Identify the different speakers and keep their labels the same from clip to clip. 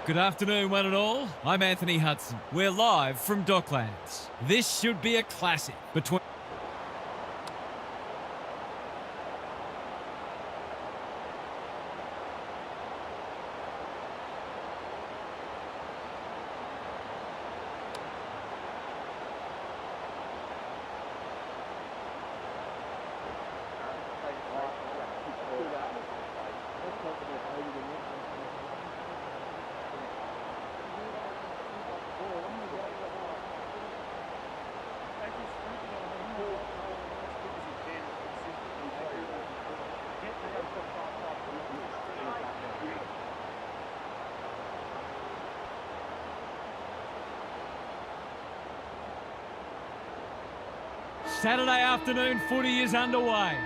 Speaker 1: Good afternoon, one and all. I'm Anthony Hudson. We're live from Docklands. This should be a classic between... Saturday afternoon footy is underway.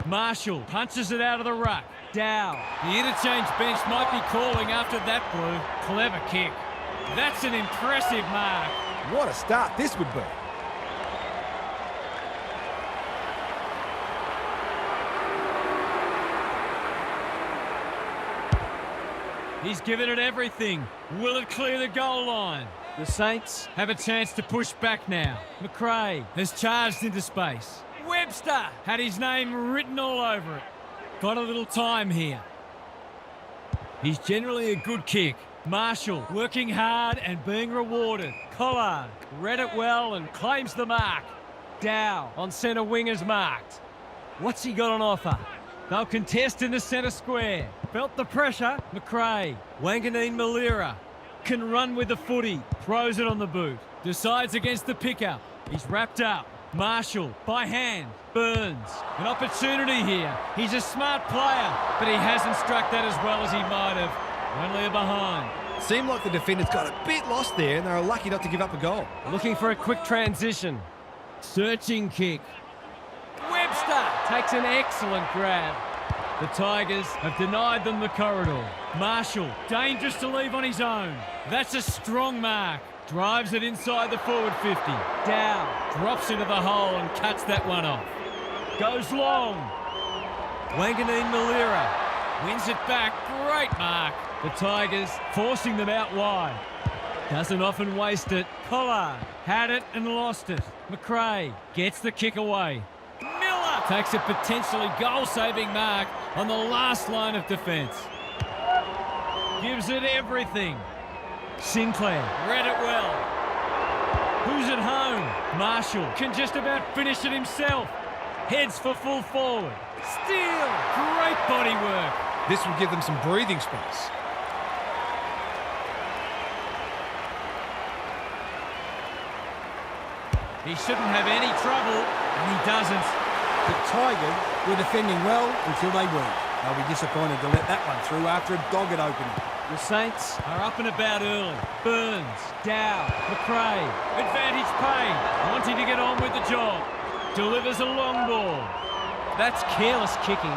Speaker 1: Marshall punches it out of the ruck. Dow. The interchange bench might be calling after that blue. Clever kick. That's an impressive mark.
Speaker 2: What a start this would be.
Speaker 1: He's given it everything. Will it clear the goal line? The Saints have a chance to push back now. McRae has charged into space. Webster had his name written all over it. Got a little time here. He's generally a good kick. Marshall working hard and being rewarded. Collard read it well and claims the mark. Dow on centre wing is marked. What's he got on offer? They'll contest in the centre square. Felt the pressure. McRae. Wanganeen Malira can run with the footy. Throws it on the boot. Decides against the pickup. He's wrapped up. Marshall by hand. Burns. An opportunity here. He's a smart player, but he hasn't struck that as well as he might have. Only a behind.
Speaker 2: Seemed like the defenders got a bit lost there and they were lucky not to give up a goal.
Speaker 1: Looking for a quick transition. Searching kick. Webster takes an excellent grab. The Tigers have denied them the corridor. Marshall, dangerous to leave on his own. That's a strong mark. Drives it inside the forward 50. Dow drops into the hole and cuts that one off. Goes long. Wanganeen Malira wins it back. Great mark. The Tigers forcing them out wide. Doesn't often waste it. Collard had it and lost it. McRae gets the kick away. Miller takes a potentially goal-saving mark on the last line of defence. Gives it everything. Sinclair read it well. Who's at home? Marshall can just about finish it himself. Heads for full forward. Steal. Great body work.
Speaker 2: This will give them some breathing space.
Speaker 1: He shouldn't have any trouble, and he doesn't.
Speaker 3: The Tigers were defending well until they weren't. They'll be disappointed to let that one through after a dogged opening.
Speaker 1: The Saints are up and about early. Burns, Dow, McRae, advantage pay, wanting to get on with the job. Delivers a long ball. That's careless kicking.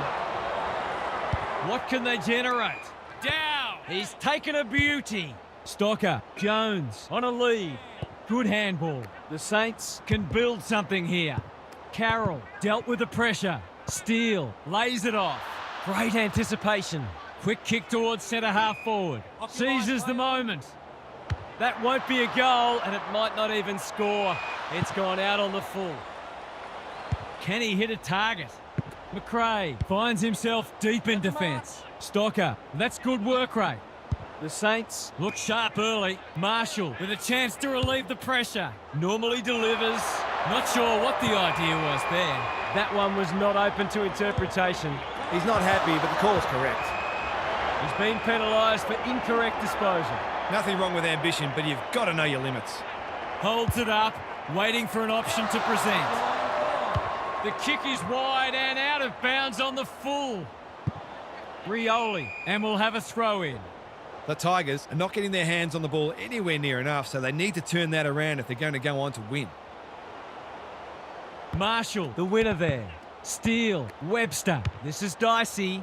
Speaker 1: What can they generate? Dow, he's taken a beauty. Stocker, Jones on a lead. Good handball. The Saints can build something here. Carroll dealt with the pressure. Steele lays it off. Great anticipation. Quick kick towards centre half forward. Seizes the moment. That won't be a goal and it might not even score. It's gone out on the full. Can he hit a target? McRae finds himself deep in defence. Stocker, that's good work rate. The Saints look sharp early. Marshall with a chance to relieve the pressure. Normally delivers. Not sure what the idea was there. That one was not open to interpretation.
Speaker 2: He's not happy, but the call's correct.
Speaker 1: He's been penalised for incorrect disposal.
Speaker 2: Nothing wrong with ambition, but you've got to know your limits.
Speaker 1: Holds it up, waiting for an option to present. The kick is wide and out of bounds on the full. Rioli, and we'll have a throw in.
Speaker 2: The Tigers are not getting their hands on the ball anywhere near enough, so they need to turn that around if they're going to go on to win.
Speaker 1: Marshall, the winner there. Steele, Webster. This is dicey.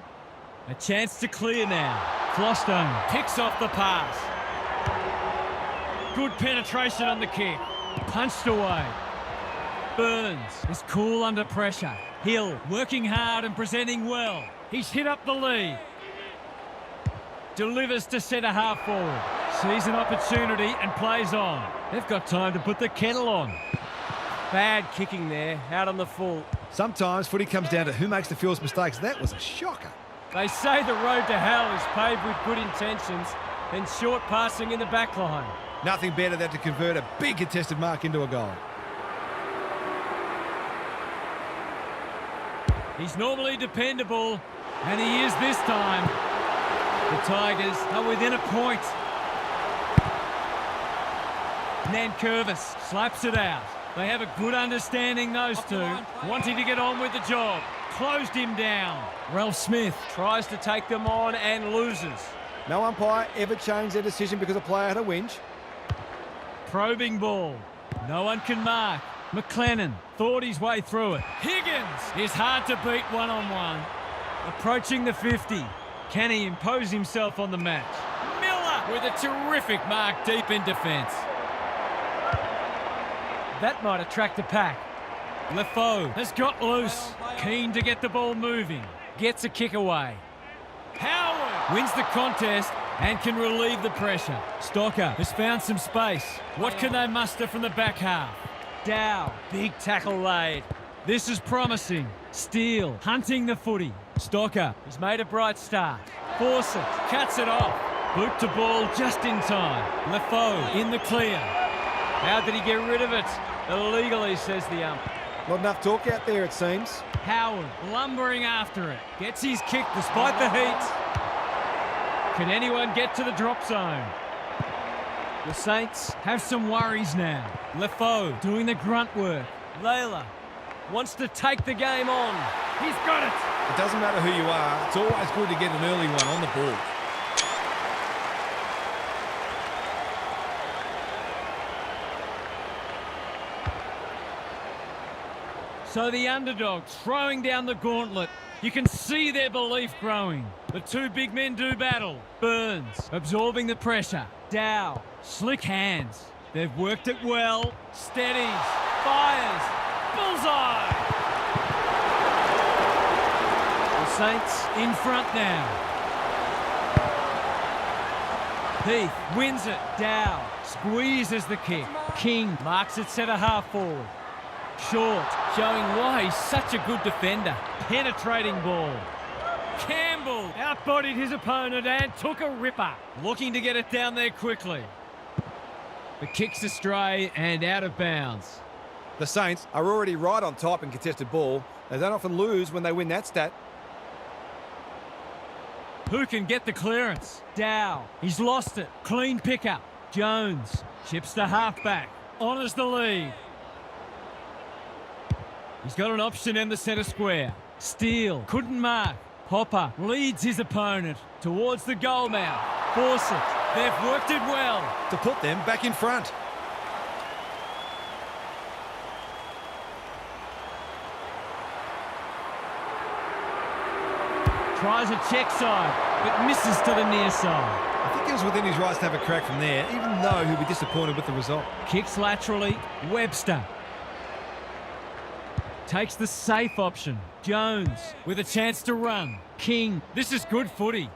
Speaker 1: A chance to clear now. Flostone picks off the pass. Good penetration on the kick. Punched away. Burns is cool under pressure. Hill working hard and presenting well. He's hit up the lead. delivers to centre half forward. Sees an opportunity and plays on. They've got time to put the kettle on.
Speaker 4: Bad kicking there, out on the full.
Speaker 2: Sometimes footy comes down to who makes the fewest mistakes. That was a shocker.
Speaker 4: They say the road to hell is paved with good intentions and short passing in the back line.
Speaker 2: Nothing better than to convert a big contested mark into a goal.
Speaker 1: He's normally dependable, and he is this time. The Tigers are within a point. Nankervis slaps it out. They have a good understanding, those two, wanting to get on with the job. Closed him down. Ralph Smith tries to take them on and loses.
Speaker 3: No umpire ever changed their decision because a player had a whinge.
Speaker 1: Probing ball. No one can mark. McLennan thought his way through it. Higgins is hard to beat one-on-one. Approaching the 50. Can he impose himself on the match? Miller with a terrific mark deep in defence.
Speaker 4: That might attract a pack.
Speaker 1: Lefoe has got loose. Keen to get the ball moving. Gets a kick away. Howard wins the contest and can relieve the pressure. Stocker has found some space. What can they muster from the back half? Dow, big tackle laid. This is promising. Steele hunting the footy. Stocker has made a bright start. Fawcett cuts it off. Boot to ball just in time. Lefoe in the clear. How did he get rid of it? Illegally, says the ump.
Speaker 3: Not enough talk out there, it seems.
Speaker 1: Howard lumbering after it. Gets his kick despite the heat. Can anyone get to the drop zone? The Saints have some worries now. Lefoe doing the grunt work. Layla wants to take the game on. He's got it.
Speaker 2: It doesn't matter who you are. It's always good to get an early one on the ball.
Speaker 1: So the underdogs throwing down the gauntlet. You can see their belief growing. The two big men do battle. Burns absorbing the pressure. Dow, slick hands. They've worked it well. Steadies, fires, bullseye. The Saints in front now. Heath wins it. Dow squeezes the kick. King marks it centre half forward. Short, showing why he's such a good defender. Penetrating ball. Campbell outbodied his opponent and took a ripper. Looking to get it down there quickly. The kick's astray and out of bounds.
Speaker 3: The Saints are already right on top in contested ball. They don't often lose when they win that stat.
Speaker 1: Who can get the clearance? Dow. He's lost it. Clean pickup. Jones chips the halfback. Honours the lead. He's got an option in the centre square. Steele couldn't mark. Hopper leads his opponent towards the goal mouth. Fawcett, they've worked it well.
Speaker 2: To put them back in front.
Speaker 1: Tries a check side, but misses to the near side.
Speaker 2: I think he was within his rights to have a crack from there, even though he'll be disappointed with the result.
Speaker 1: Kicks laterally. Webster takes the safe option. Jones with a chance to run. King, this is good footy.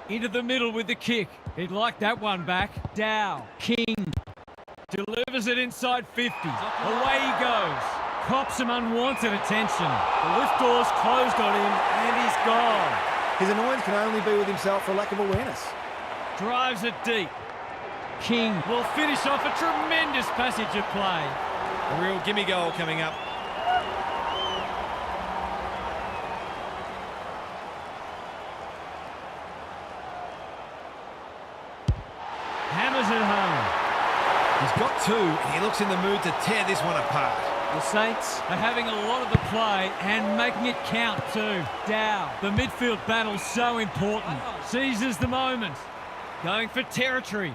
Speaker 1: Into the middle with the kick. He'd like that one back. Dow, King, delivers it inside 50. Away he goes. Cops some unwanted attention. The lift door's closed on him and he's gone.
Speaker 3: His annoyance can only be with himself for lack of awareness.
Speaker 1: Drives it deep. King will finish off a tremendous passage of play.
Speaker 2: A real gimme goal coming up.
Speaker 1: Hammers it home.
Speaker 2: He's got two, and he looks in the mood to tear this one apart.
Speaker 1: The Saints are having a lot of the play and making it count too. Dow, the midfield battle so important. Seizes the moment. Going for territory.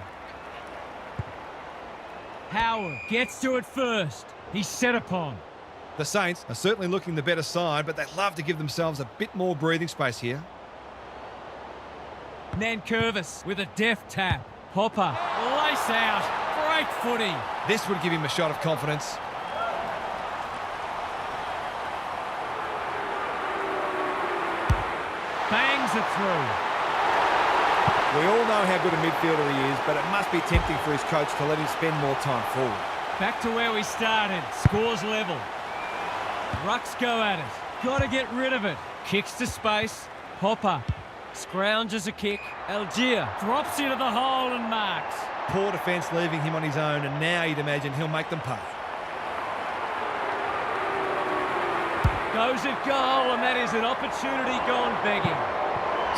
Speaker 1: Howard gets to it first. He's set upon.
Speaker 2: The Saints are certainly looking the better side, but they'd love to give themselves a bit more breathing space here.
Speaker 1: Nankervis with a deft tap. Hopper, lace out. Great footy.
Speaker 2: This would give him a shot of confidence.
Speaker 1: Bangs it through.
Speaker 2: We all know how good a midfielder he is, but it must be tempting for his coach to let him spend more time forward.
Speaker 1: Back to where we started. Scores level. Rucks go at it. Got to get rid of it. Kicks to space. Hopper scrounges a kick. Algier drops into the hole and marks.
Speaker 2: Poor defence leaving him on his own, and now you'd imagine he'll make them pay.
Speaker 1: Goes at goal, and that is an opportunity gone begging.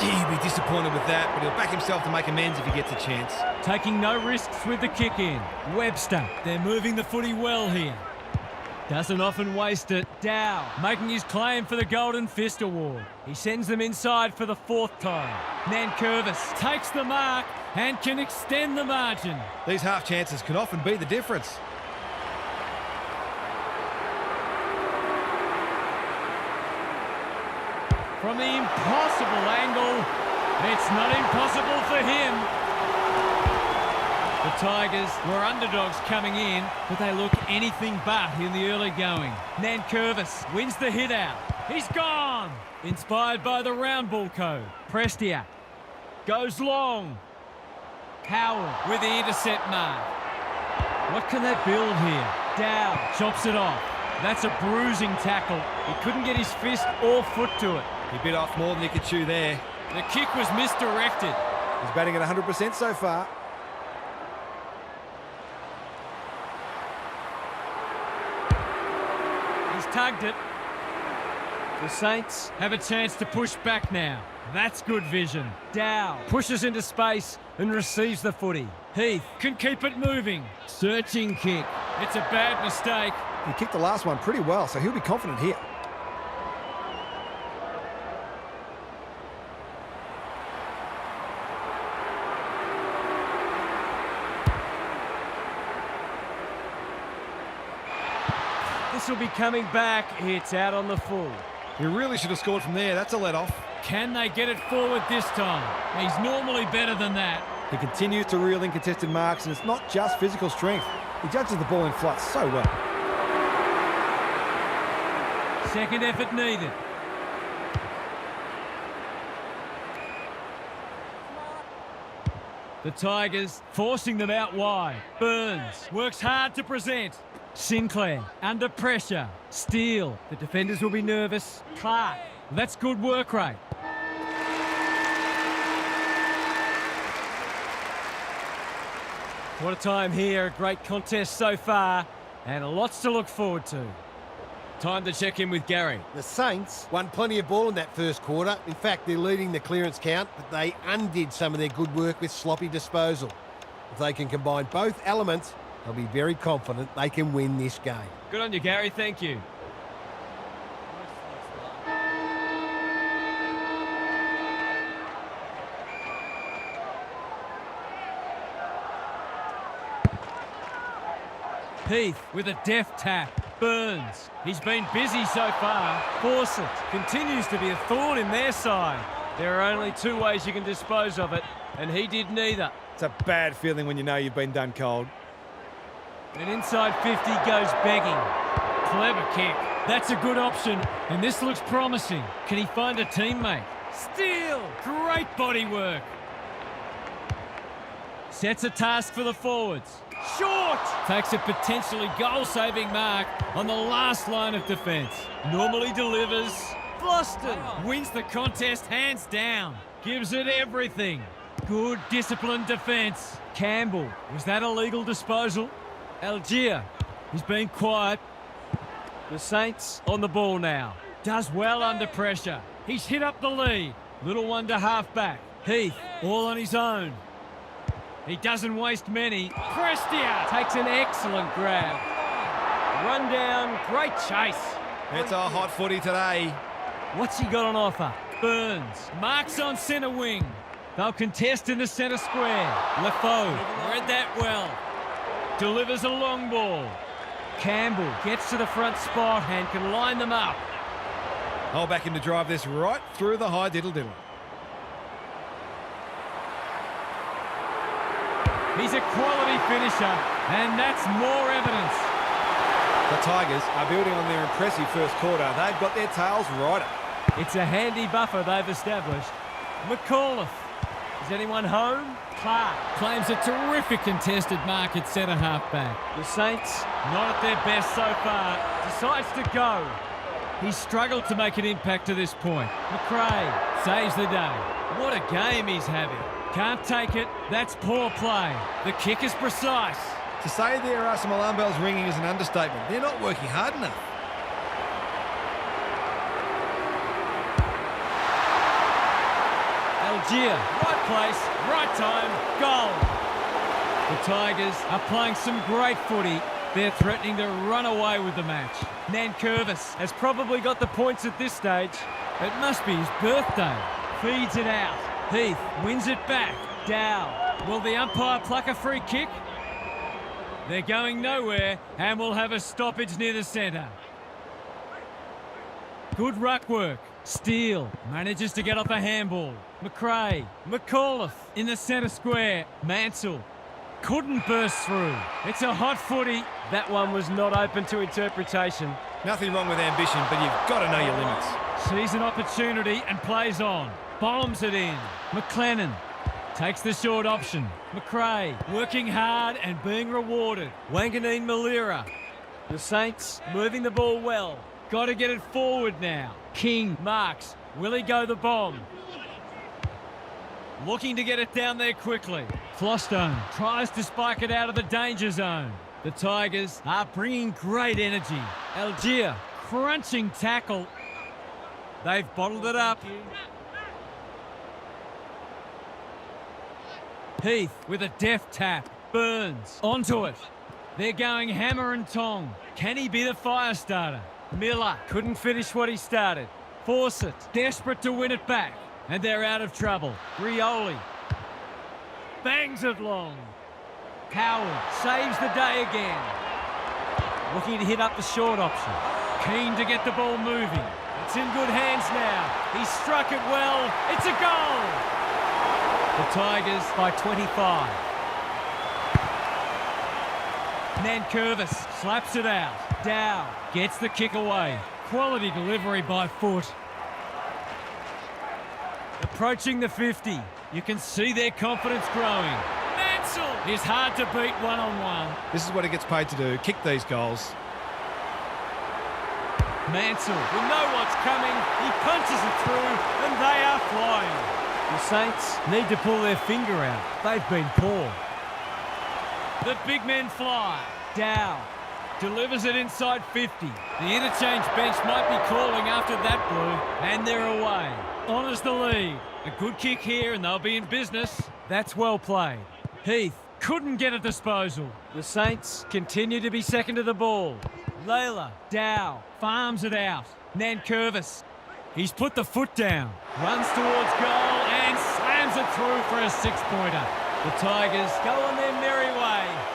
Speaker 2: Gee, he'd be disappointed with that, but he'll back himself to make amends if he gets a chance.
Speaker 1: Taking no risks with the kick in. Webster, they're moving the footy well here. Doesn't often waste it. Dow making his claim for the Golden Fist Award. He sends them inside for the 4th time. Nankervis takes the mark and can extend the margin.
Speaker 2: These half chances can often be the difference.
Speaker 1: From the impossible angle, it's not impossible for him. The Tigers were underdogs coming in, but they look anything but in the early going. Nankervis wins the hit out. He's gone! Inspired by the round ball code. Prestia goes long. Howard with the intercept mark. What can they build here? Dow chops it off. That's a bruising tackle. He couldn't get his fist or foot to it.
Speaker 2: He bit off more than he could chew there.
Speaker 1: The kick was misdirected.
Speaker 2: He's batting at 100% so far.
Speaker 1: He's tugged it. The Saints have a chance to push back now. That's good vision. Dow pushes into space and receives the footy. Heath can keep it moving. Searching kick. It's a bad mistake.
Speaker 2: He kicked the last one pretty well, so he'll be confident here.
Speaker 1: This will be coming back. It's out on the full.
Speaker 2: He really should have scored from there. That's a let-off.
Speaker 1: Can they get it forward this time? He's normally better than that.
Speaker 2: He continues to reel in contested marks, and it's not just physical strength. He judges the ball in flight so well.
Speaker 1: Second effort needed. The Tigers forcing them out wide. Burns works hard to present. Sinclair under pressure. Steele. The defenders will be nervous. Clark. That's good work rate. What a time here. A great contest so far and lots to look forward to. Time to check in with Gary.
Speaker 5: The Saints won plenty of ball in that first quarter. In fact, they're leading the clearance count, but they undid some of their good work with sloppy disposal. If they can combine both elements, they'll be very confident they can win this game.
Speaker 1: Good on you, Gary. Thank you. Heath with a deft tap. Burns. He's been busy so far. Fawcett continues to be a thorn in their side. There are only two ways you can dispose of it, and he did neither.
Speaker 2: It's a bad feeling when you know you've been done cold.
Speaker 1: And inside 50 goes begging. Clever kick. That's a good option, and this looks promising. Can he find a teammate? Steele. Great body work. Sets a task for the forwards. Short! Takes a potentially goal-saving mark on the last line of defence. Normally delivers. Boston wins the contest hands down. Gives it everything. Good disciplined defence. Campbell. Was that a legal disposal? Algier. He's been quiet. The Saints on the ball now. Does well under pressure. He's hit up the lead. Little one to half-back. Heath all on his own. He doesn't waste many. Prestia takes an excellent grab. Run down, great chase.
Speaker 2: It's a hot footy today.
Speaker 1: What's he got on offer? Burns marks on centre wing. They'll contest in the centre square. LeFaux read that well. Delivers a long ball. Campbell gets to the front spot and can line them up.
Speaker 2: I'll back him to drive this right through the high diddle-diddle.
Speaker 1: He's a quality finisher, and that's more evidence.
Speaker 2: The Tigers are building on their impressive first quarter. They've got their tails right up.
Speaker 1: It's a handy buffer they've established.
Speaker 4: McAuliffe. Is anyone home? Clark
Speaker 1: Claims a terrific contested mark at centre half-back.
Speaker 4: The Saints, not at their best so far, decides to go.
Speaker 1: He's struggled to make an impact to this point. McRae saves the day. What a game he's having. Can't take it. That's poor play. The kick is precise.
Speaker 2: To say there are some alarm bells ringing is an understatement. They're not working hard enough.
Speaker 1: Algier, right place, right time, goal. The Tigers are playing some great footy. They're threatening to run away with the match.
Speaker 4: Nankervis has probably got the points at this stage.
Speaker 1: It must be his birthday.
Speaker 4: Feeds it out.
Speaker 1: Heath wins it back. Dow. Will the umpire pluck a free kick? They're going nowhere and will have a stoppage near the centre. Good ruck work. Steele manages to get off a handball. McRae. McAuliffe in the centre square. Mansell couldn't burst through. It's a hot footy.
Speaker 4: That one was not open to interpretation.
Speaker 2: Nothing wrong with ambition, but you've got to know your limits.
Speaker 1: Sees an opportunity and plays on. Bombs it in. McLennan takes the short option. McRae working hard and being rewarded. Wanganeen Malira.
Speaker 4: The Saints moving the ball well.
Speaker 1: Got to get it forward now. King marks. Will he go the bomb? Looking to get it down there quickly. Flostone tries to spike it out of the danger zone. The Tigers are bringing great energy. Algier crunching tackle. They've bottled it up. Heath with a deft tap. Burns onto it. They're going hammer and tong. Can he be the fire starter? Miller couldn't finish what he started. Fawcett desperate to win it back. And they're out of trouble. Rioli bangs it long. Howard saves the day again. Looking to hit up the short option. Keen to get the ball moving. It's in good hands now. He struck it well. It's a goal. The Tigers by 25. Nankervis slaps it out. Dow gets the kick away. Quality delivery by Foot. Approaching the 50. You can see their confidence growing. Mansell is hard to beat one-on-one.
Speaker 2: This is what he gets paid to do, kick these goals.
Speaker 1: Mansell will know what's coming. He punches it through and they are flying.
Speaker 4: The Saints need to pull their finger out. They've been poor.
Speaker 1: The big men fly. Dow delivers it inside 50. The interchange bench might be calling after that blue, and they're away. Honours the lead. A good kick here and they'll be in business. That's well played. Heath couldn't get a disposal.
Speaker 4: The Saints continue to be second to the ball.
Speaker 1: Layla, Dow, farms it out. Nankervis, he's put the foot down. Runs towards goal and slams it through for a six-pointer. The Tigers go on their merry way.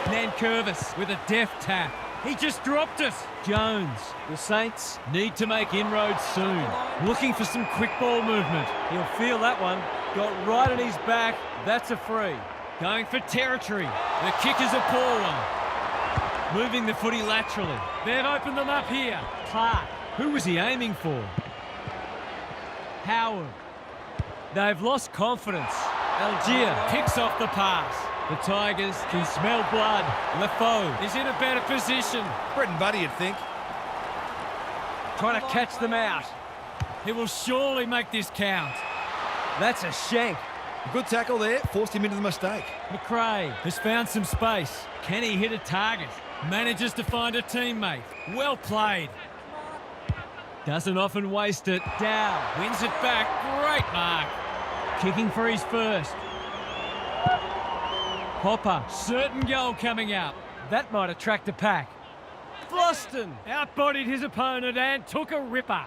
Speaker 1: Nankervis with a deft tap. He just dropped it. Jones.
Speaker 4: The Saints
Speaker 1: Need to make inroads soon. Looking for some quick ball movement.
Speaker 4: he'll feel that one. Got right on his back. That's a free.
Speaker 1: Going for territory. The kick is a poor one. Moving the footy laterally. They've opened them up here. Clark. Who was he aiming for? Howard. They've lost confidence. Algier picks off the pass. The Tigers can smell blood. Lefoe is in a better position.
Speaker 2: Brett and Buddy, you'd think.
Speaker 4: Trying to catch them out.
Speaker 1: He will surely make this count.
Speaker 4: That's a shank.
Speaker 2: Good tackle there, forced him into the mistake.
Speaker 1: McRae has found some space. Can he hit a target? Manages to find a teammate. Well played. Doesn't often waste it. Dow wins it back. Great mark. Kicking for his first. Hopper, certain goal coming up.
Speaker 4: That might attract a pack.
Speaker 1: Floston outbodied his opponent and took a ripper.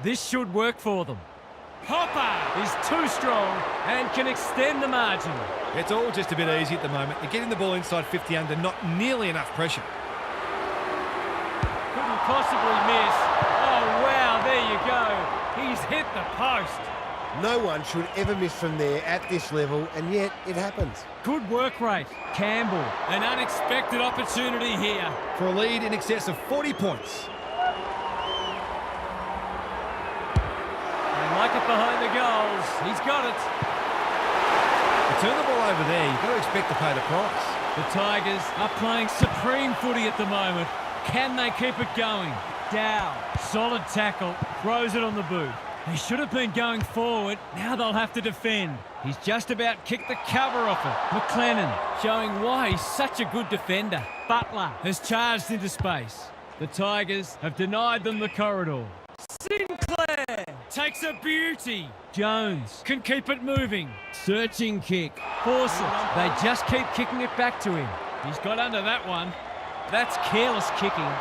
Speaker 1: This should work for them. Hopper is too strong and can extend the margin.
Speaker 2: It's all just a bit easy at the moment. They're getting the ball inside 50 under not nearly enough pressure.
Speaker 4: Couldn't possibly miss. Oh, wow, there you go. He's hit the post.
Speaker 5: No one should ever miss from there at this level, and yet it happens.
Speaker 1: Good work rate. Campbell, an unexpected opportunity here.
Speaker 2: For a lead in excess of 40 points.
Speaker 4: behind the goals. He's got it.
Speaker 2: To turn the ball over there, you've got to expect to pay the price.
Speaker 1: The Tigers are playing supreme footy at the moment. Can they keep it going? Dow, solid tackle, throws it on the boot. He should have been going forward. Now they'll have to defend. He's just about kicked the cover off it. McLennan showing why he's such a good defender. Butler has charged into space. The Tigers have denied them the corridor. Sinclair takes a beauty. Jones can keep it moving. Searching kick. Force it. They just keep kicking it back to him. He's got under that one. That's careless kicking.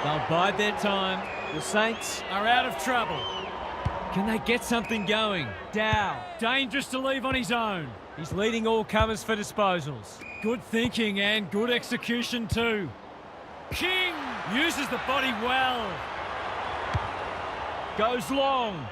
Speaker 1: They'll bide their time. The Saints are out of trouble. Can they get something going? Dow, dangerous to leave on his own. He's leading all comers for disposals. Good thinking and good execution too. King uses the body well. Goes long.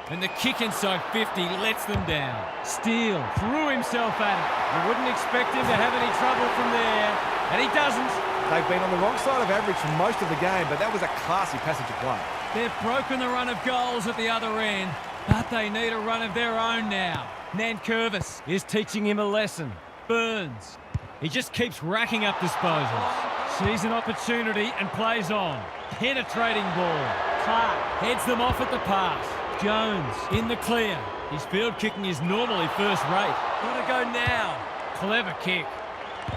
Speaker 1: And the kick inside 50 lets them down. Steele threw himself at it. You wouldn't expect him to have any trouble from there. And he doesn't.
Speaker 2: They've been on the wrong side of average for most of the game, but that was a classy passage of play.
Speaker 1: They've broken the run of goals at the other end, but they need a run of their own now. Nankervis is teaching him a lesson. Burns. He just keeps racking up disposals. Sees an opportunity and plays on. Penetrating ball. Clark heads them off at the pass. Jones in the clear. His field kicking is normally first rate. Gotta go now. Clever kick.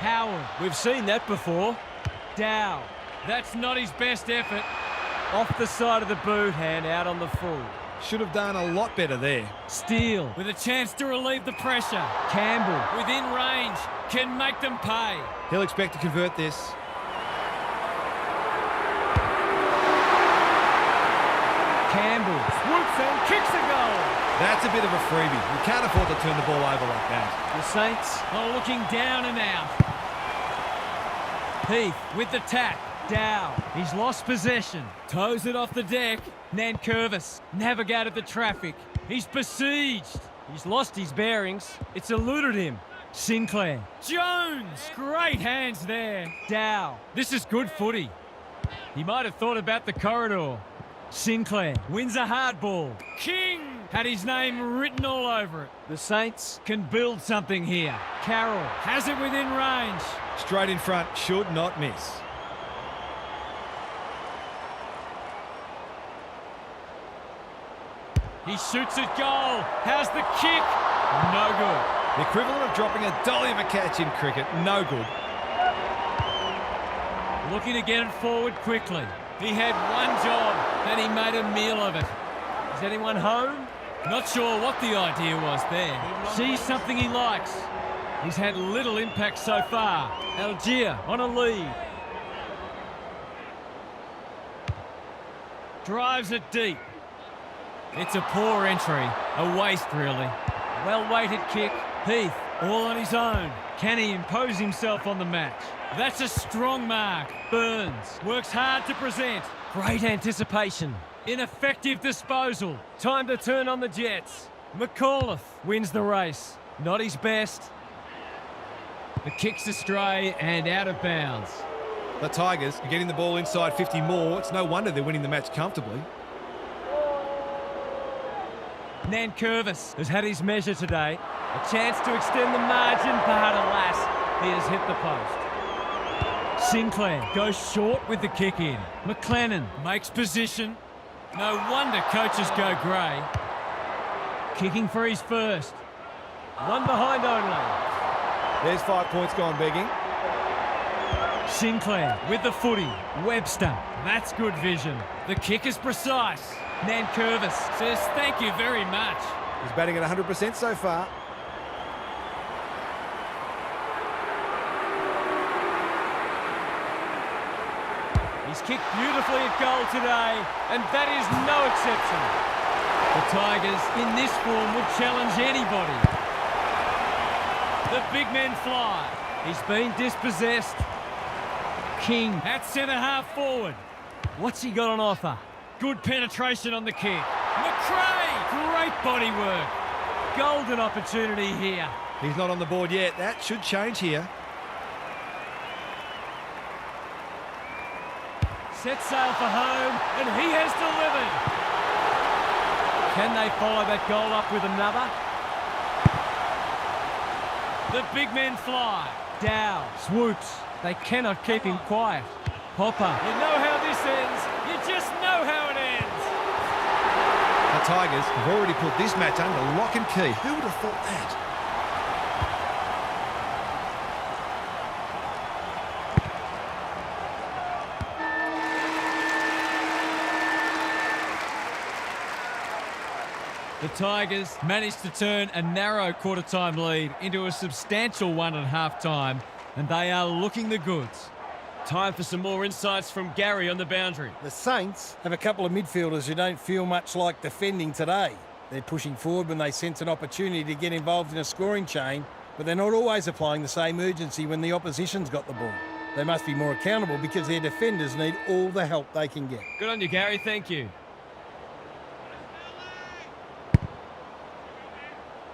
Speaker 1: Howard. We've seen that before. Dow. That's not his best effort. Off the side of the boot and out on the full.
Speaker 2: Should have done a lot better there.
Speaker 1: Steele with a chance to relieve the pressure. Campbell within range can make them pay.
Speaker 2: He'll expect to convert this.
Speaker 1: Campbell swoops and kicks a goal.
Speaker 2: That's a bit of a freebie. You can't afford to turn the ball over like that.
Speaker 1: The Saints are looking down and out. Heath with the tap. Dow. He's lost possession. Toes it off the deck. Nankervis navigated the traffic. He's besieged. He's lost his bearings. It's eluded him. Sinclair. Jones. Great hands there. Dow. This is good footy. He might have thought about the corridor. Sinclair wins a hard ball. King had his name written all over it. The Saints can build something here. Carroll has it within range.
Speaker 2: Straight in front, should not miss.
Speaker 1: He shoots at goal. How's the kick? No good.
Speaker 2: The equivalent of dropping a dolly of a catch in cricket. No good.
Speaker 1: Looking to get it forward quickly. He had one job and he made a meal of it. Is anyone home? Not sure what the idea was there. Sees something he likes. He's had little impact so far. Algier on a lead. Drives it deep. It's a poor entry. A waste, really. Well-weighted kick. Heath, all on his own. Can he impose himself on the match? That's a strong mark. Burns works hard to present. Great anticipation. Ineffective disposal. Time to turn on the Jets. McAuliffe wins the race. Not his best. The kick's astray and out of bounds.
Speaker 2: The Tigers are getting the ball inside 50 more. It's no wonder they're winning the match comfortably.
Speaker 1: Nankervis has had his measure today. A chance to extend the margin, but alas, he has hit the post. Sinclair goes short with the kick in. McLennan makes position. No wonder coaches go grey. Kicking for his first. One behind only.
Speaker 2: There's 5 points gone begging.
Speaker 1: Sinclair with the footy. Webster. That's good vision. The kick is precise. Nankervis says thank you very much.
Speaker 2: He's batting at 100% so far.
Speaker 1: He's kicked beautifully at goal today, and that is no exception. The Tigers, in this form, would challenge anybody. The big men fly. He's been dispossessed. King at centre-half forward. What's he got on offer? Good penetration on the kick. McRae! Great body work. Golden opportunity here.
Speaker 2: He's not on the board yet. That should change here.
Speaker 1: Set sail for home, and he has delivered.
Speaker 4: Can they follow that goal up with another?
Speaker 1: The big men fly.
Speaker 4: Down. Swoops. They cannot keep him quiet. Hopper.
Speaker 1: You know how this ends. You just know how it ends.
Speaker 2: The Tigers have already put this match under lock and key. Who would have thought that?
Speaker 1: The Tigers managed to turn a narrow quarter-time lead into a substantial one at half-time, and they are looking the goods. Time for some more insights from Gary on the boundary.
Speaker 3: The Saints have a couple of midfielders who don't feel much like defending today. They're pushing forward when they sense an opportunity to get involved in a scoring chain, but they're not always applying the same urgency when the opposition's got the ball. They must be more accountable because their defenders need all the help they can get.
Speaker 1: Good on you, Gary. Thank you.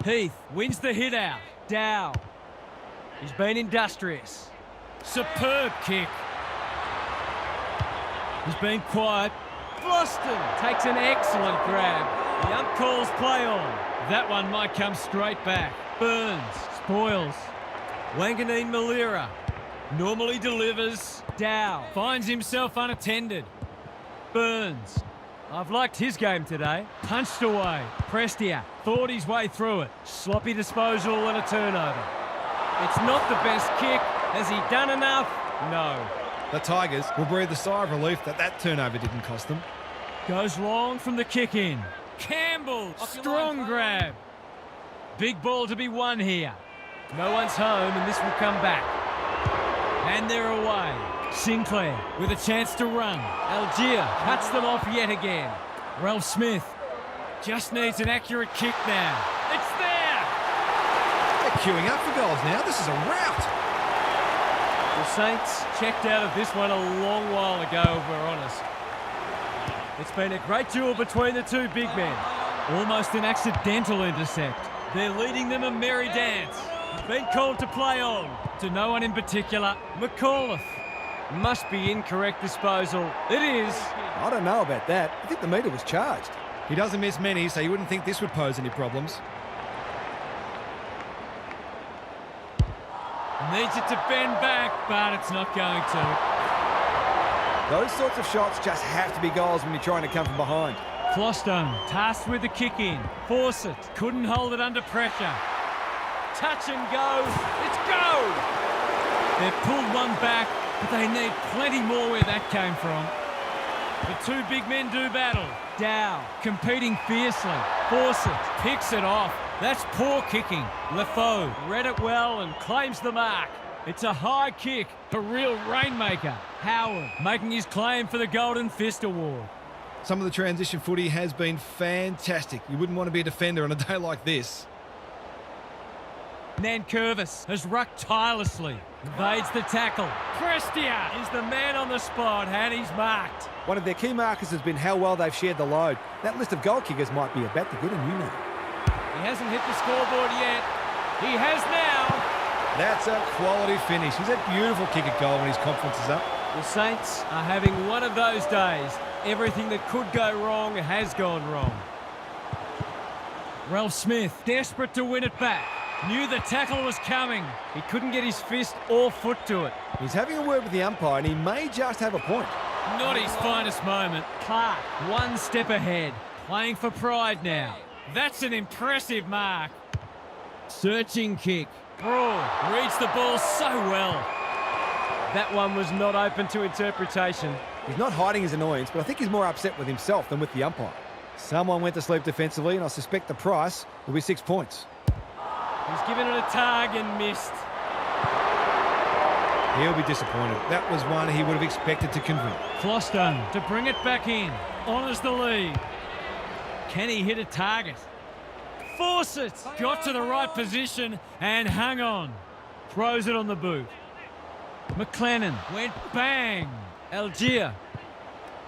Speaker 1: Heath wins the hit out.
Speaker 4: Down. He's been industrious.
Speaker 1: Superb kick. He's been quiet.
Speaker 4: Boston takes an excellent grab.
Speaker 1: The ump calls play on. That one might come straight back. Burns.
Speaker 4: Spoils.
Speaker 1: Wanganeen Malira normally delivers.
Speaker 4: Down.
Speaker 1: Finds himself unattended. Burns.
Speaker 4: I've liked his game today.
Speaker 1: Punched away.
Speaker 4: Prestia.
Speaker 1: Thought his way through it.
Speaker 4: Sloppy disposal and a turnover. It's not the best kick. Has he done enough? No.
Speaker 2: The Tigers will breathe a sigh of relief that turnover didn't cost them.
Speaker 1: Goes long from the kick in. Campbell. Strong grab. Big ball to be won here.
Speaker 4: No one's home and this will come back.
Speaker 1: And they're away. Sinclair with a chance to run.
Speaker 4: Algier cuts them off yet again.
Speaker 1: Ralph Smith just needs an accurate kick now. It's there!
Speaker 2: They're queuing up for goals now. This is a rout.
Speaker 4: The Saints checked out of this one a long while ago, if we're honest. It's been a great duel between the two big men.
Speaker 1: Almost an accidental intercept. They're leading them a merry dance. Been called to play on. To no one in particular. McAuliffe.
Speaker 4: Must be incorrect disposal. It is.
Speaker 5: I don't know about that. I think the meter was charged.
Speaker 2: He doesn't miss many, so you wouldn't think this would pose any problems.
Speaker 1: Needs it to bend back, but it's not going to.
Speaker 2: Those sorts of shots just have to be goals when you're trying to come from behind.
Speaker 1: Flostone tasked with the kick in. Force it. Couldn't hold it under pressure. Touch and go. It's go! They've pulled one back, but they need plenty more where that came from. The two big men do battle.
Speaker 4: Down.
Speaker 1: Competing fiercely. Force it. Picks it off. That's poor kicking. Lefoe read it well and claims the mark. It's a high kick. A real rainmaker. Howard making his claim for the Golden Fist Award.
Speaker 2: Some of the transition footy has been fantastic. You wouldn't want to be a defender on a day like this.
Speaker 1: Nankervis has rucked tirelessly. Evades the tackle. Prestia is the man on the spot, and he's marked.
Speaker 5: One of their key markers has been how well they've shared the load. That list of goal kickers might be about the good and you know.
Speaker 1: He hasn't hit the scoreboard yet. He has now.
Speaker 2: That's a quality finish. He's a beautiful kick at goal when his confidence is up.
Speaker 4: The Saints are having one of those days. Everything that could go wrong has gone wrong.
Speaker 1: Ralph Smith, desperate to win it back. Knew the tackle was coming.
Speaker 4: He couldn't get his fist or foot to it.
Speaker 5: He's having a word with the umpire and he may just have a point.
Speaker 1: Not his finest moment.
Speaker 4: Clark,
Speaker 1: one step ahead. Playing for pride now. That's an impressive mark. Searching kick. Broad reads the ball so well.
Speaker 4: That one was not open to interpretation.
Speaker 5: He's not hiding his annoyance, but I think he's more upset with himself than with the umpire. Someone went to sleep defensively, and I suspect the price will be 6 points.
Speaker 4: He's given it a tug and missed.
Speaker 2: He'll be disappointed. That was one he would have expected to convert.
Speaker 1: Flostone to bring it back in. Honours the lead. Can he hit a target? Force it! Got to the right position and hung on. Throws it on the boot. McLennan went bang. Algier.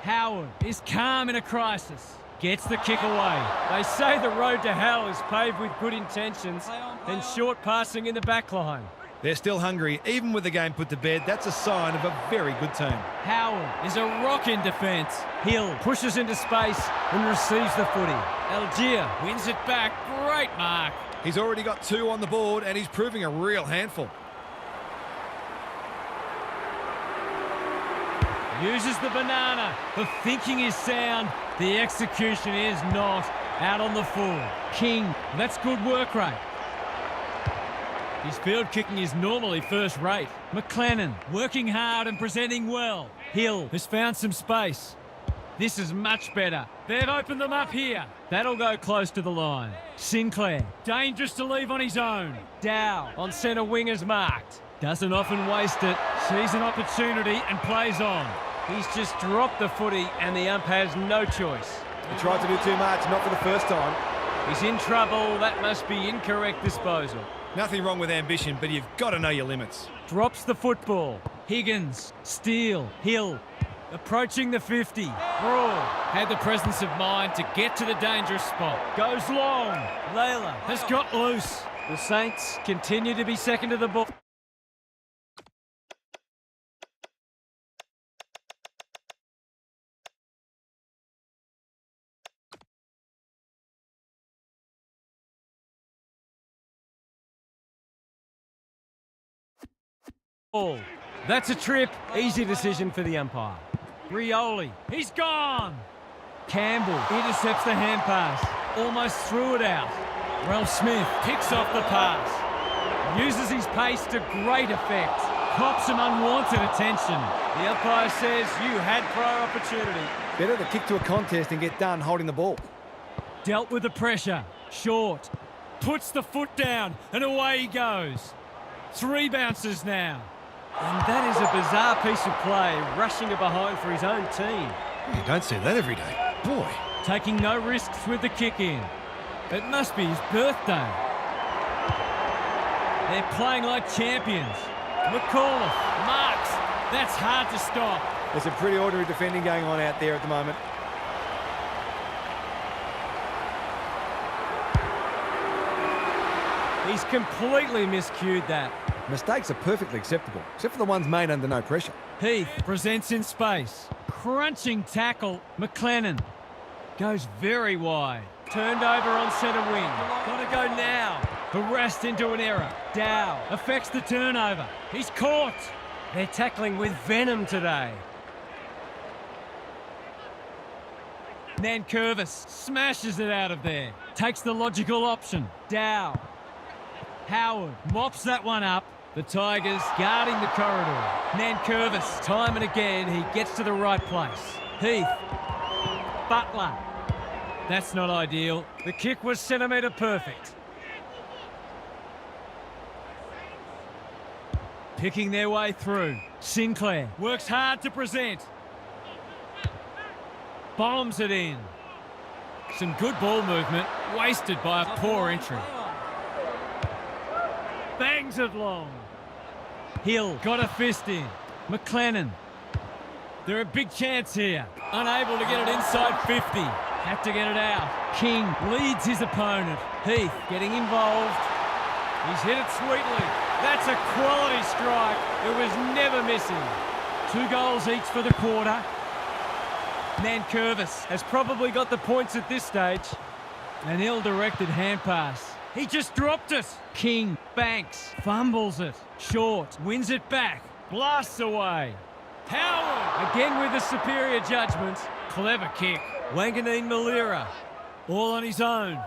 Speaker 1: Howard is calm in a crisis. Gets the kick away.
Speaker 4: They say the road to hell is paved with good intentions and short passing in the back line.
Speaker 2: They're still hungry, even with the game put to bed. That's a sign of a very good team.
Speaker 1: Howard is a rock in defence. Hill pushes into space and receives the footy. Algier wins it back. Great mark.
Speaker 2: He's already got 2 on the board, and he's proving a real handful.
Speaker 1: Uses the banana. The thinking is sound. The execution is not. Out on the full. King, that's good work rate. His field kicking is normally first rate. McLennan working hard and presenting well. Hill has found some space. This is much better. They've opened them up here. That'll go close to the line. Sinclair, dangerous to leave on his own. Dow on centre wing is marked. Doesn't often waste it. Sees an opportunity and plays on. He's just dropped the footy and the ump has no choice.
Speaker 2: He tried to do too much, not for the first time.
Speaker 1: He's in trouble. That must be incorrect disposal.
Speaker 2: Nothing wrong with ambition, but you've got to know your limits.
Speaker 1: Drops the football. Higgins, Steele, Hill, approaching the 50. Broad had the presence of mind to get to the dangerous spot. Goes long. Layla has got loose. The Saints continue to be second to the ball. That's a trip. Easy decision for the umpire. Rioli, he's gone. Campbell intercepts the hand pass. Almost threw it out. Ralph Smith picks off the pass. Uses his pace to great effect. Cops some unwanted attention. The umpire says you had prior opportunity.
Speaker 2: Better to kick to a contest and get done holding the ball.
Speaker 1: Dealt with the pressure. Short. Puts the foot down and away he goes. 3 bounces now. And that is a bizarre piece of play, rushing it behind for his own team.
Speaker 2: You don't see that every day. Boy.
Speaker 1: Taking no risks with the kick in. It must be his birthday. They're playing like champions. McAuliffe marks. That's hard to stop.
Speaker 2: There's some pretty ordinary defending going on out there at the moment.
Speaker 1: He's completely miscued that.
Speaker 2: Mistakes are perfectly acceptable, except for the ones made under no pressure.
Speaker 1: Heath presents in space. Crunching tackle. McLennan goes very wide. Turned over on centre wing. Gotta go now. Harassed into an error. Dow affects the turnover. He's caught. They're tackling with venom today. Nankervis smashes it out of there. Takes the logical option. Dow. Howard mops that one up. The Tigers guarding the corridor. Nankervis, time and again, he gets to the right place. Heath. Butler. That's not ideal. The kick was centimetre perfect. Picking their way through. Sinclair works hard to present. Bombs it in. Some good ball movement, wasted by a poor entry. Bangs it long. Hill got a fist in. McLennan. They're a big chance here. Unable to get it inside 50. Had to get it out. King leads his opponent. Heath getting involved. He's hit it sweetly. That's a quality strike. It was never missing. 2 goals each for the quarter. Nankervis has probably got the points at this stage. An ill-directed hand pass. He just dropped it. King banks, fumbles it. Short, wins it back, blasts away. Howard, again with the superior judgment. Clever kick. Wanganeen Malira, all on his own.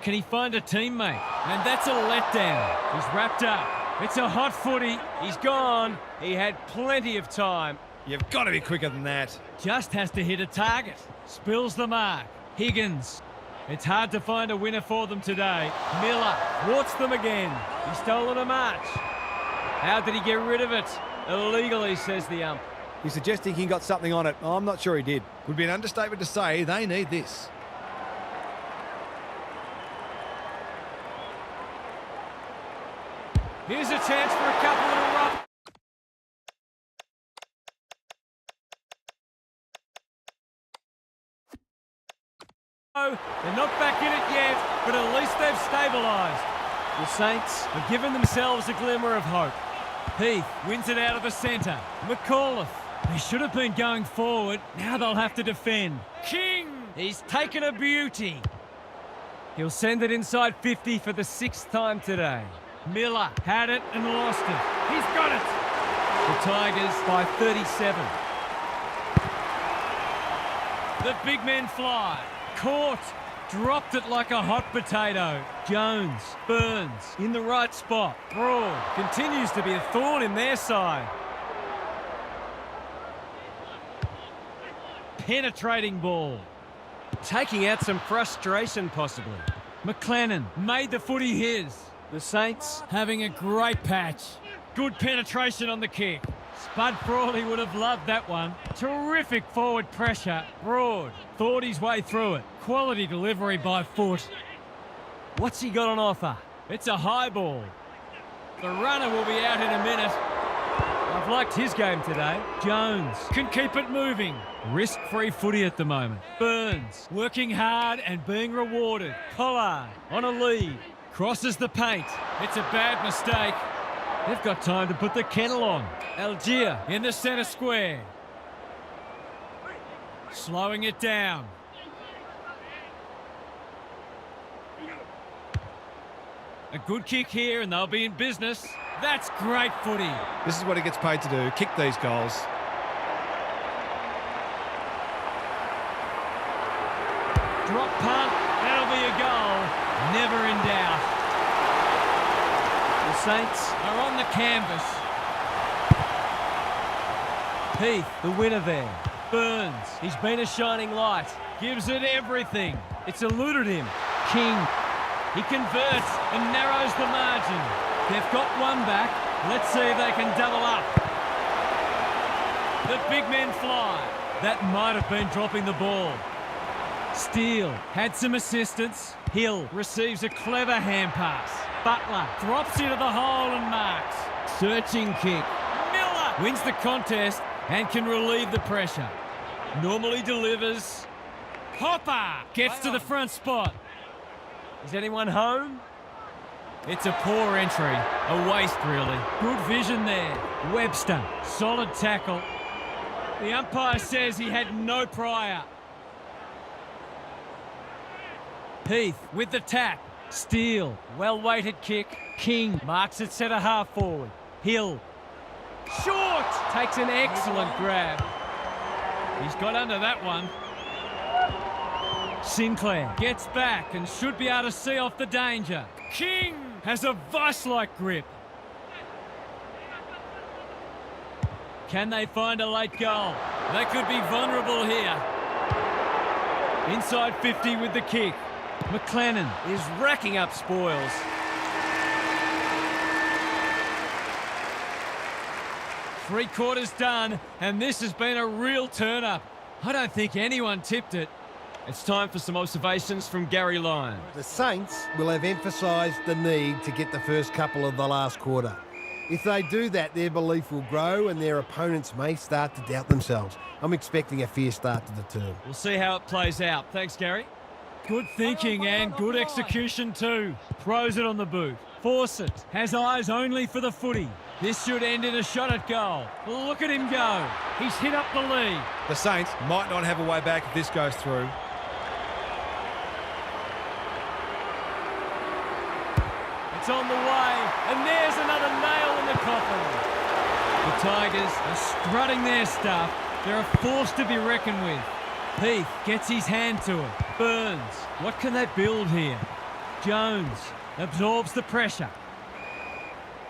Speaker 1: Can he find a teammate? And that's a letdown. He's wrapped up. It's a hot footy. He's gone. He had plenty of time.
Speaker 2: You've got to be quicker than that.
Speaker 1: Just has to hit a target. Spills the mark. Higgins. It's hard to find a winner for them today. Miller thwarts them again. He's stolen a march. How did he get rid of it? Illegally, says the ump.
Speaker 2: He's suggesting he got something on it. I'm not sure he did. Would be an understatement to say they need this.
Speaker 1: Here's a chance for a couple in a row. They're not back in it yet, but at least they've stabilised.
Speaker 4: The Saints have given themselves a glimmer of hope.
Speaker 1: Heath wins it out of the centre. McAuliffe. They should have been going forward. Now they'll have to defend. King! He's taken a beauty.
Speaker 4: He'll send it inside 50 for the 6th time today.
Speaker 1: Miller had it and lost it. He's got it.
Speaker 4: The Tigers by 37.
Speaker 1: The big men fly. Caught. Dropped it like a hot potato. Jones, Burns, in the right spot. Broad continues to be a thorn in their side. Penetrating ball.
Speaker 4: Taking out some frustration possibly.
Speaker 1: McLennan made the footy his.
Speaker 4: The Saints
Speaker 1: Having a great patch. Good penetration on the kick. Spud Frawley would have loved that one. Terrific forward pressure. Broad thought his way through it. Quality delivery by Foot. What's he got on offer? It's a high ball. The runner will be out in a minute. I've liked his game today. Jones can keep it moving. Risk-free footy at the moment. Burns working hard and being rewarded. Pollard on a lead. Crosses the paint. It's a bad mistake. They've got time to put the kennel on. Algier in the centre square. Slowing it down. A good kick here and they'll be in business. That's great footy.
Speaker 2: This is what he gets paid to do, kick these goals.
Speaker 1: Drop punt. That'll be a goal. Never in doubt.
Speaker 4: The Saints
Speaker 1: Are on the canvas.
Speaker 4: Heath, the winner there.
Speaker 1: Burns. He's been a shining light. Gives it everything. It's eluded him. King. He converts and narrows the margin. They've got one back. Let's see if they can double up. The big men fly. That might have been dropping the ball. Steele had some assistance. Hill receives a clever hand pass. Butler drops into the hole and marks. Searching kick. Miller wins the contest and can relieve the pressure. Normally delivers. Hopper gets to the front spot.
Speaker 4: Is anyone home?
Speaker 1: It's a poor entry. A waste, really. Good vision there. Webster, solid tackle. The umpire says he had no prior. Heath with the tap. Steele, well-weighted kick. King marks it centre half forward. Hill. Short! Takes an excellent grab. He's got under that one. Sinclair gets back and should be able to see off the danger. King has a vice-like grip. Can they find a late goal? They could be vulnerable here. Inside 50 with the kick. McLennan is racking up spoils. Three quarters done, and this has been a real turn-up. I don't think anyone tipped it. It's time for some observations from Gary Lyons.
Speaker 5: The Saints will have emphasised the need to get the first couple of the last quarter. If they do that, their belief will grow and their opponents may start to doubt themselves. I'm expecting a fierce start to the term.
Speaker 1: We'll see how it plays out. Thanks, Gary. Good thinking and good execution too. Throws it on the boot. Fawcett has eyes only for the footy. This should end in a shot at goal. Look at him go. He's hit up the lead.
Speaker 2: The Saints might not have a way back if this goes through.
Speaker 1: It's on the way, and there's another nail in the coffin. The Tigers are strutting their stuff. They're a force to be reckoned with. Heath gets his hand to it. Burns, what can they build here? Jones absorbs the pressure.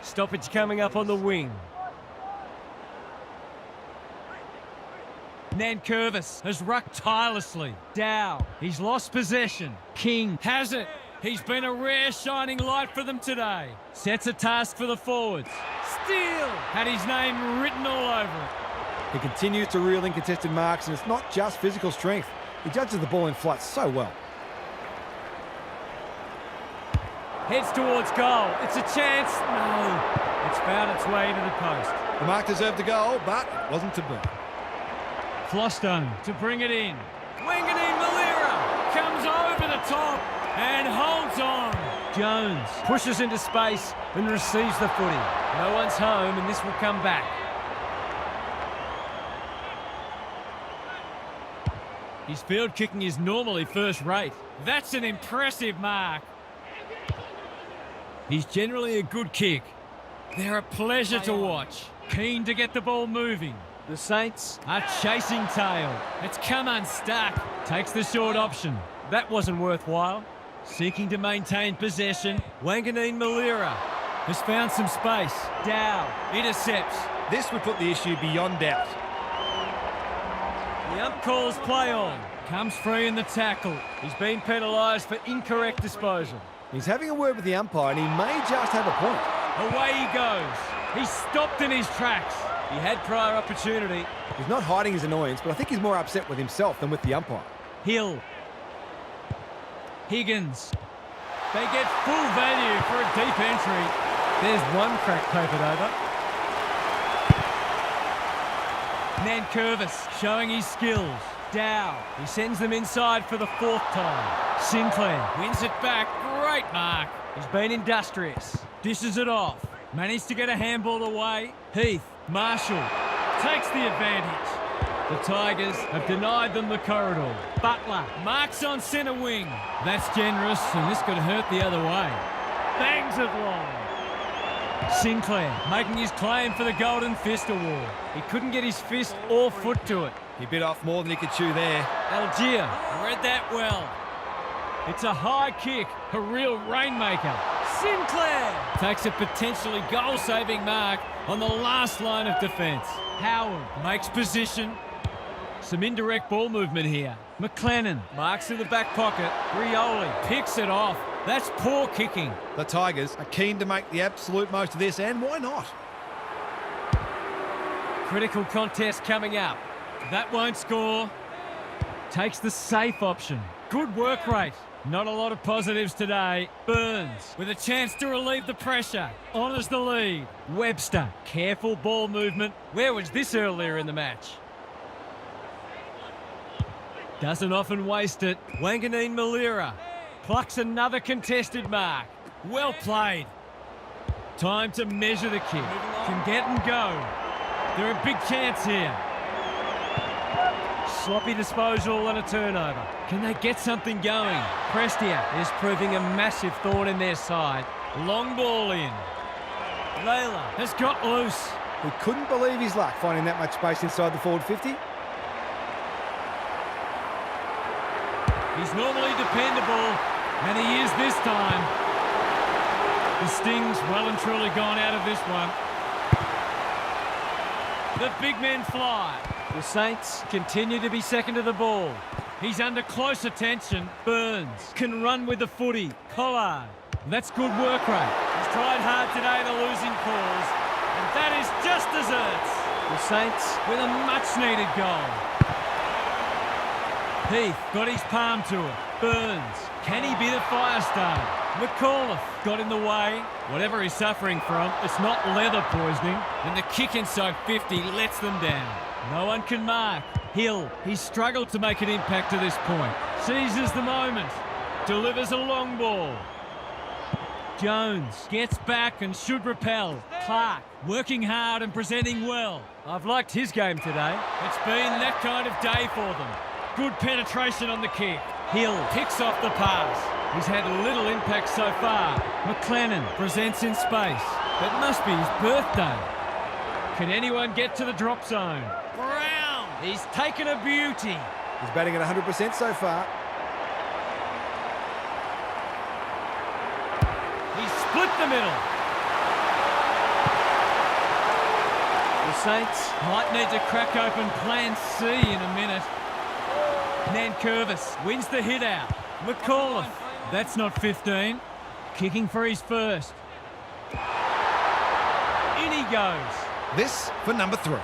Speaker 4: Stoppage coming up on the wing.
Speaker 1: Nankervis has rucked tirelessly. Dow, he's lost possession. King has it. He's been a rare shining light for them today. Sets a task for the forwards. Steele had his name written all over it.
Speaker 2: He continues to reel in contested marks, and it's not just physical strength. He judges the ball in flight so well.
Speaker 1: Heads towards goal. It's a chance. No. It's found its way into the post.
Speaker 2: The mark deserved a goal, but it wasn't to be.
Speaker 1: Flostone to bring it in. Winging in Malira. Comes over the top and holds on.
Speaker 4: Jones pushes into space and receives the footy. No one's home and this will come back.
Speaker 1: His field kicking is normally first rate. That's an impressive mark. He's generally a good kick. They're a pleasure to watch. Keen to get the ball moving.
Speaker 4: The Saints
Speaker 1: are chasing tail. It's come unstuck. Takes the short option.
Speaker 4: That wasn't worthwhile.
Speaker 1: Seeking to maintain possession. Wanganeen Malira has found some space. Dow intercepts.
Speaker 2: This would put the issue beyond doubt.
Speaker 1: The ump calls play on. Comes free in the tackle.
Speaker 4: He's been penalised for incorrect disposal.
Speaker 2: He's having a word with the umpire and he may just have a point.
Speaker 1: Away he goes. He's stopped in his tracks.
Speaker 4: He had prior opportunity.
Speaker 2: He's not hiding his annoyance, but I think he's more upset with himself than with the umpire.
Speaker 1: Hill. Higgins. They get full value for a deep entry.
Speaker 4: There's one crack papered over.
Speaker 1: Nankervis showing his skills. Dow.
Speaker 4: He sends them inside for the fourth time.
Speaker 1: Sinclair wins it back. Great mark.
Speaker 4: He's been industrious.
Speaker 1: Dishes it off. Managed to get a handball away. Heath. Marshall takes the advantage. The Tigers have denied them the corridor. Butler marks on centre wing. That's generous, and this could hurt the other way. Bangs it long. Sinclair making his claim for the Golden Fist Award.
Speaker 4: He couldn't get his fist or foot to it.
Speaker 2: He bit off more than he could chew there.
Speaker 1: Algier read that well. It's a high kick, a real rainmaker. Sinclair takes a potentially goal-saving mark on the last line of defence. Howard makes position. Some indirect ball movement here. McLennan marks in the back pocket. Rioli picks it off. That's poor kicking.
Speaker 2: The Tigers are keen to make the absolute most of this, and why not?
Speaker 1: Critical contest coming up. That won't score. Takes the safe option. Good work rate. Not a lot of positives today. Burns with a chance to relieve the pressure. Honours the lead. Webster, careful ball movement.
Speaker 4: Where was this earlier in the match?
Speaker 1: Doesn't often waste it. Wanganeen Malira plucks another contested mark. Well played. Time to measure the kick. Can get and go. They're a big chance here.
Speaker 4: Sloppy disposal and a turnover.
Speaker 1: Can they get something going?
Speaker 4: Prestia is proving a massive thorn in their side.
Speaker 1: Long ball in. Layla has got loose.
Speaker 2: He couldn't believe his luck finding that much space inside the forward 50.
Speaker 1: He's normally dependable, and he is this time. The sting's well and truly gone out of this one. The big men fly.
Speaker 4: The Saints continue to be second to the ball.
Speaker 1: He's under close attention. Burns can run with the footy. Collard. That's good work rate. He's tried hard today to losing calls, and that is just desserts.
Speaker 4: The Saints
Speaker 1: with a much-needed goal. Heath got his palm to it. Burns. Can he be the fire starter? McAuliffe got in the way. Whatever he's suffering from, it's not leather poisoning. And the kick inside 50 lets them down. No one can mark. Hill, he's struggled to make an impact to this point. Seizes the moment. Delivers a long ball. Jones gets back and should repel. Clark working hard and presenting well.
Speaker 4: I've liked his game today.
Speaker 1: It's been that kind of day for them. Good penetration on the kick. Hill picks off the pass. He's had little impact so far. McLennan presents in space. It must be his birthday. Can anyone get to the drop zone? Brown! He's taken a beauty.
Speaker 2: He's batting at 100% so far.
Speaker 1: He's split the middle.
Speaker 4: The Saints
Speaker 1: might need to crack open plan C in a minute. Nankervis wins the hit out. McAuliffe, that's not 15. Kicking for his first. In he goes.
Speaker 2: This for number 3.
Speaker 1: No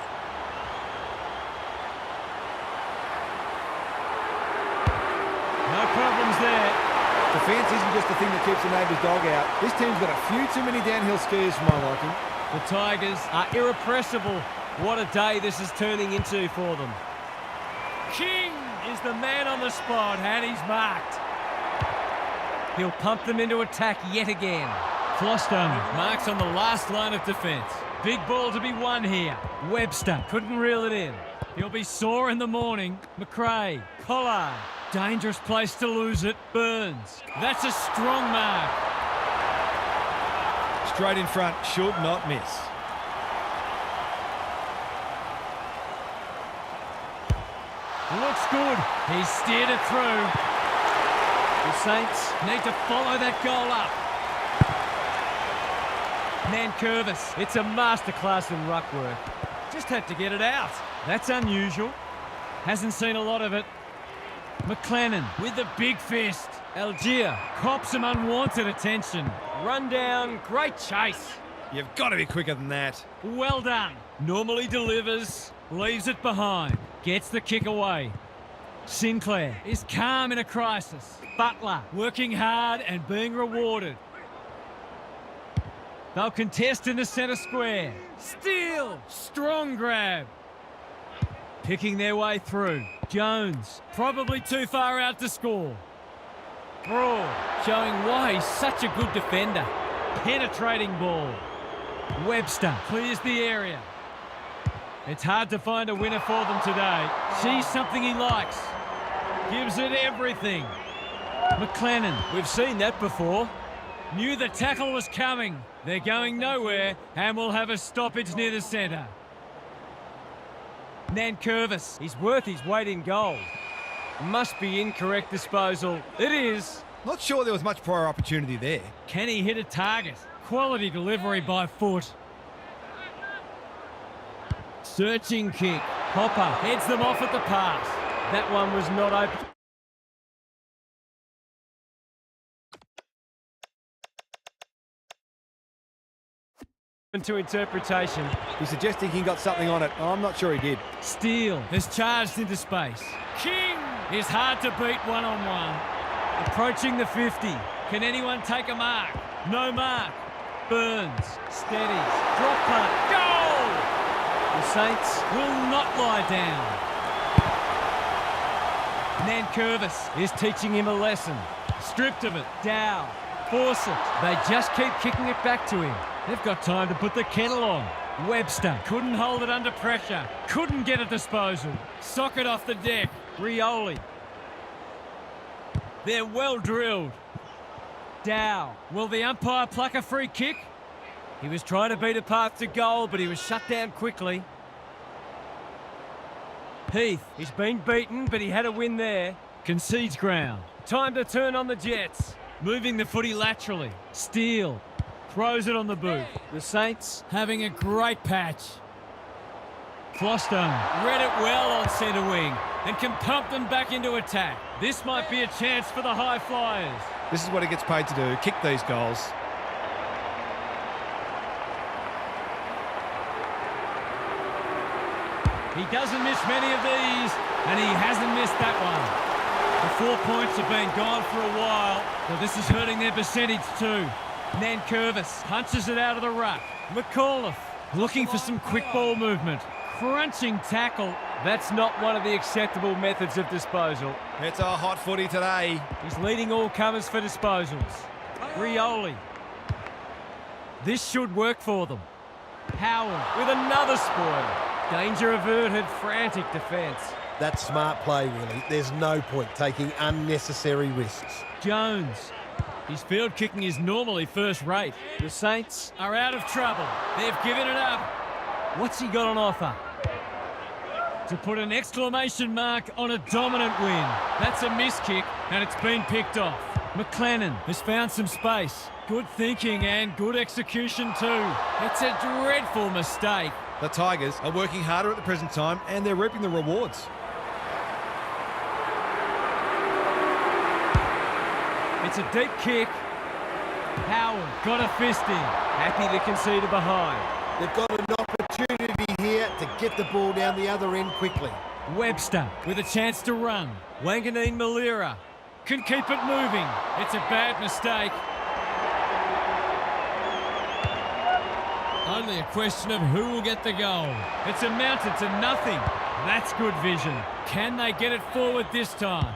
Speaker 1: problems there.
Speaker 2: Defence isn't just the thing that keeps the neighbour's dog out. This team's got a few too many downhill skiers for my liking.
Speaker 1: The Tigers are irrepressible. What a day this is turning into for them. King is the man on the spot, and he's marked.
Speaker 4: He'll pump them into attack yet again.
Speaker 1: Flostone marks on the last line of defence. Big ball to be won here. Webster couldn't reel it in. He'll be sore in the morning. McRae, Pollard, dangerous place to lose it. Burns, that's a strong mark.
Speaker 2: Straight in front, should not miss.
Speaker 1: Looks good. He steered it through.
Speaker 4: The Saints
Speaker 1: Need to follow that goal up. Nankervis,
Speaker 4: It's a masterclass in ruck work.
Speaker 1: just had to get it out. That's unusual. Hasn't seen a lot of it. McLennan with the big fist. Algier cops some unwanted attention. Run down, great chase.
Speaker 2: You've got to be quicker than that.
Speaker 1: Well done. Normally delivers, leaves it behind. Gets the kick away. Sinclair is calm in a crisis. Butler working hard and being rewarded. They'll contest in the centre square. Steal! Strong grab. Picking their way through. Jones, probably too far out to score. Broad, showing why he's such a good defender. Penetrating ball. Webster clears the area. It's hard to find a winner for them today. Sees something he likes. Gives it everything. McLennan, we've seen that before. Knew the tackle was coming. They're going nowhere and will have a stoppage near the centre. Nankervis, he's worth his weight in gold. Must be incorrect disposal. It is.
Speaker 2: Not sure there was much prior opportunity there.
Speaker 1: Can he hit a target? Quality delivery by foot. Searching kick. Hopper heads them off at the pass. That one was not open. To interpretation.
Speaker 2: He's suggesting he got something on it. I'm not sure he did.
Speaker 1: Steele has charged into space. King is hard to beat one-on-one. Approaching the 50. Can anyone take a mark? No mark. Burns, steadies, drop punt, goal! The Saints will not lie down. Nankervis is teaching him a lesson. Stripped of it, Dow, force it. They just keep kicking it back to him. They've got time to put the kettle on. Webster couldn't hold it under pressure. Couldn't get a disposal. Sock it off the deck. Rioli. They're well drilled. Dow. Will the umpire pluck a free kick? He was trying to beat a path to goal, but he was shut down quickly. Heath. He's been beaten, but he had a win there. Concedes ground. Time to turn on the Jets. Moving the footy laterally. Steele. Throws it on the boot. The Saints having a great patch. Flostone read it well on centre wing and can pump them back into attack. This might be a chance for the high flyers.
Speaker 2: This is what he gets paid to do, kick these goals.
Speaker 1: He doesn't miss many of these, and he hasn't missed that one. The 4 points have been gone for a while, but this is hurting their percentage too. Nankervis punches it out of the ruck. McAuliffe looking for some quick ball movement. Crunching tackle. That's not one of the acceptable methods of disposal.
Speaker 2: It's a hot footy today.
Speaker 1: He's leading all comers for disposals. Rioli. This should work for them. Howard with another spoil. Danger averted, frantic defence.
Speaker 5: That's smart play, really. There's no point taking unnecessary risks.
Speaker 1: Jones. His field kicking is normally first rate. The Saints are out of trouble. They've given it up. What's he got on offer? To put an exclamation mark on a dominant win. That's a miss kick, and it's been picked off. McLennan has found some space. Good thinking and good execution too. It's a dreadful mistake.
Speaker 2: The Tigers are working harder at the present time, and they're reaping the rewards.
Speaker 1: It's a deep kick. Howard got a fist in. Happy to concede a behind.
Speaker 5: They've got an opportunity here to get the ball down the other end quickly.
Speaker 1: Webster with a chance to run. Wanganeen Malira can keep it moving. It's a bad mistake. Only a question of who will get the goal. It's amounted to nothing. That's good vision. Can they get it forward this time?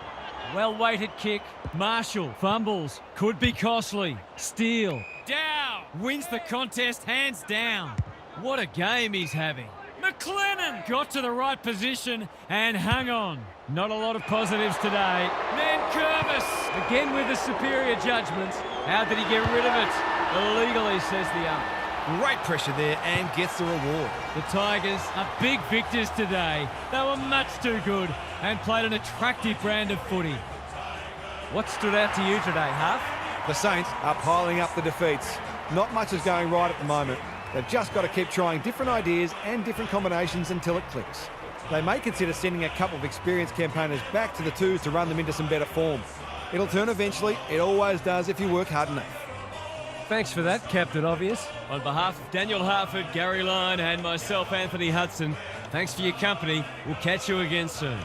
Speaker 1: Well-weighted kick. Marshall fumbles. Could be costly. Steele. Down. Wins the contest hands down. What a game he's having. McLennan got to the right position and hung on. Not a lot of positives today. Nankervis again with the superior judgment. How did he get rid of it? Illegally, says the ump.
Speaker 2: Great pressure there and gets the reward.
Speaker 1: The Tigers are big victors today. They were much too good and played an attractive brand of footy. What stood out to you today, Huff?
Speaker 2: The Saints are piling up the defeats. Not much is going right at the moment. They've just got to keep trying different ideas and different combinations until it clicks. They may consider sending a couple of experienced campaigners back to the twos to run them into some better form. It'll turn eventually. It always does if you work hard enough.
Speaker 4: Thanks for that, Captain Obvious.
Speaker 1: On behalf of Daniel Harford, Gary Lyon and myself, Anthony Hudson, thanks for your company. We'll catch you again soon.